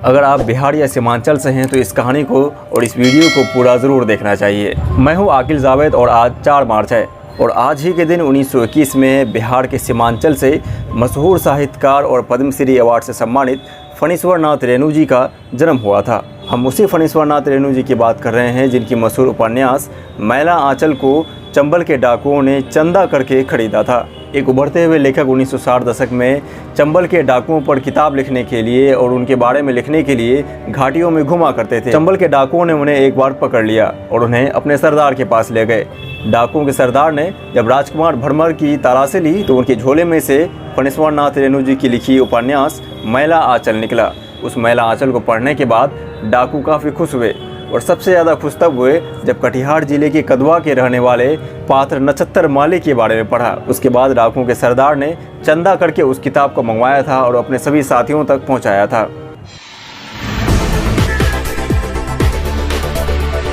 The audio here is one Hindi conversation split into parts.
अगर आप बिहार या सीमांचल से हैं तो इस कहानी को और इस वीडियो को पूरा ज़रूर देखना चाहिए। मैं हूं आकिल जावेद और आज 4 मार्च है और आज ही के दिन 1921 में बिहार के सीमांचल से मशहूर साहित्यकार और पद्मश्री अवार्ड से सम्मानित फणीश्वर नाथ रेणु जी का जन्म हुआ था। हम उसी फणीश्वर नाथ रेणु जी की बात कर रहे हैं जिनकी मशहूर उपन्यास मैला आंचल को चंबल के डाकुओं ने चंदा करके खरीदा था। एक उभरते हुए लेखक 1960 दशक में चंबल के डाकुओं पर किताब लिखने के लिए और उनके बारे में लिखने के लिए घाटियों में घुमा करते थे। चंबल के डाकुओं ने उन्हें एक बार पकड़ लिया और उन्हें अपने सरदार के पास ले गए। डाकुओं के सरदार ने जब राजकुमार भरमर की तलाशी ली तो उनके झोले में से फणीश्वर नाथ रेणु जी की लिखी उपन्यास मैला आंचल निकला। उस मैला आंचल को पढ़ने के बाद डाकू काफ़ी खुश हुए और सबसे ज़्यादा खुश तब हुए जब कटिहार जिले के कदवा के रहने वाले पात्र नक्षत्र माली के बारे में पढ़ा। उसके बाद डाकुओं के सरदार ने चंदा करके उस किताब को मंगवाया था और अपने सभी साथियों तक पहुंचाया था।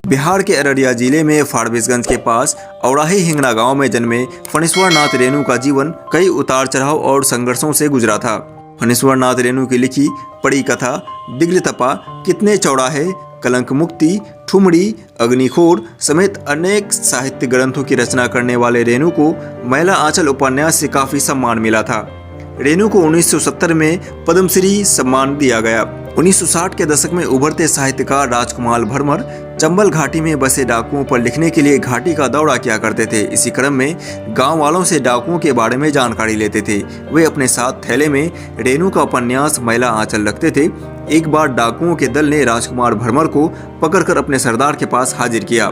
बिहार के अररिया जिले में फारबिसगंज के पास औराही हिंगना गांव में जन्मे फणीश्वर नाथ रेणु का जीवन कई उतार चढ़ाव और संघर्षों से गुजरा था। फणीश्वर नाथ रेणु की लिखी पड़ी कथा, दिग्लतपा, कितने चौराहे, कलंक मुक्ति, ठुमड़ी, अग्निखोर समेत अनेक साहित्य ग्रंथों की रचना करने वाले रेणु को मैला आंचल उपन्यास से काफी सम्मान मिला था। रेणु को 1970 में पद्मश्री सम्मान दिया गया। 1960 के दशक में उभरते साहित्यकार राजकुमार भरमर चंबल घाटी में बसे डाकुओं पर लिखने के लिए घाटी का दौरा किया करते थे। इसी क्रम में गांव वालों से डाकुओं के बारे में जानकारी लेते थे। वे अपने साथ थैले में रेणु का उपन्यास मैला आंचल रखते थे। एक बार डाकुओं के दल ने राजकुमार भरमर को पकड़कर अपने सरदार के पास हाजिर किया।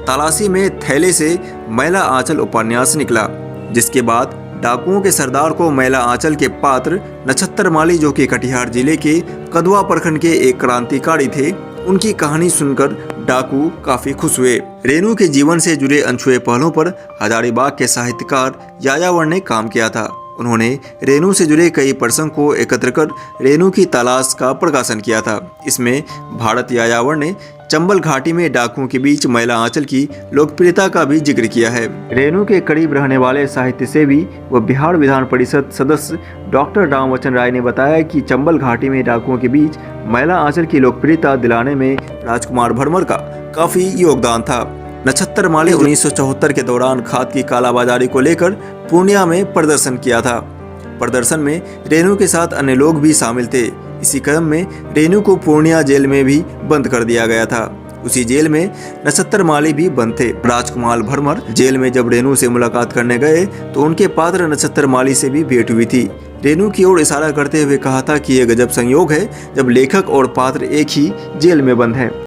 तलाशी में थैले से मैला आंचल उपन्यास निकला, जिसके बाद डाकुओं के सरदार को मैला आंचल के पात्र नक्षत्र माली, जो कि कटिहार जिले के कदवा प्रखंड के एक क्रांतिकारी थे, उनकी कहानी सुनकर डाकू काफी खुश हुए। रेणु के जीवन से जुड़े अनछुए पहलुओं पर हजारीबाग के साहित्यकार यायावर ने काम किया था। उन्होंने रेणु से जुड़े कई प्रसंग को एकत्र कर रेणु की तलाश का प्रकाशन किया था। इसमें भारत यायावर ने चंबल घाटी में डाकुओं के बीच मैला आंचल की लोकप्रियता का भी जिक्र किया है। रेणु के करीब रहने वाले साहित्य सेवी व बिहार विधान परिषद सदस्य डॉक्टर रामवचन राय ने बताया कि चंबल घाटी में डाकुओं के बीच मैला आंचल की लोकप्रियता दिलाने में राजकुमार भरमर का काफी योगदान था। नक्षत्र माली 1974 के दौरान खाद की कालाबाजारी को लेकर पूर्णिया में प्रदर्शन किया था। प्रदर्शन में रेणु के साथ अन्य लोग भी शामिल थे। इसी क्रम में रेणु को पूर्णिया जेल में भी बंद कर दिया गया था। उसी जेल में नक्षत्र माली भी बंद थे। राजकुमार भरमर जेल में जब रेणु से मुलाकात करने गए तो उनके पात्र नक्षत्र माली से भी भेंट हुई थी। रेणु की ओर इशारा करते हुए कहा था कि यह गजब संयोग है जब लेखक और पात्र एक ही जेल में बंद है।